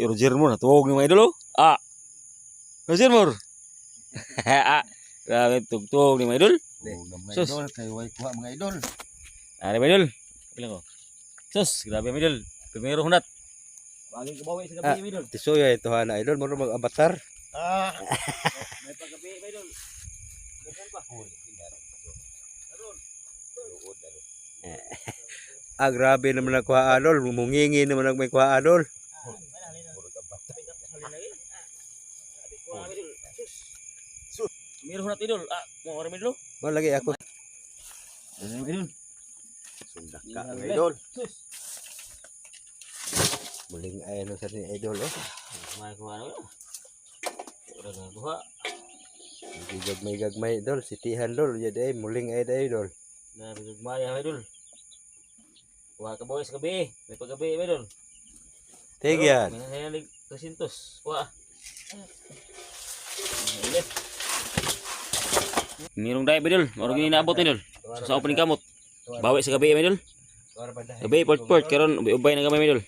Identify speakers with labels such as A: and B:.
A: Roger Moore natuog ni mga idol oh. Ah. Roger Moore. Ah. Grabe tugtog ni mga idol.
B: Mga
A: Sus.
B: idol, kay way kuha mga idol.
A: Ari mga idol. Ilang ko. Sus, grabe mga idol. Primero hunat. Bagay kabawi sa gabi mga idol.
B: Tisuya ito na idol, mo mag-avatar.
A: Ah. May paggabi mga idol. Ganyan pa.
B: Ah, grabe naman ang kuha idol, mungingi naman ang may kuha idol.
A: Primero hunat idol. Ah, mo ora idol.
B: Mo lagi ako.
A: Ano idol?
B: Sundak ka ang idol. Muling ay ano sa ni idol oh.
A: May kuha ano. Ora na kuha.
B: Gagmay idol, sitihan dol, jadi muling ay idol.
A: Na bigmaya idol. Kuha ka boys gabi. May paggabi idol.
B: Tigyan.
A: May nasayalig 300. Kuha. Ulit. Mirong dai idol. Moro gini naabot idol. Sa opening kamot. Bawi sa gabi idol. Gabi port karon ubay na gamay idol.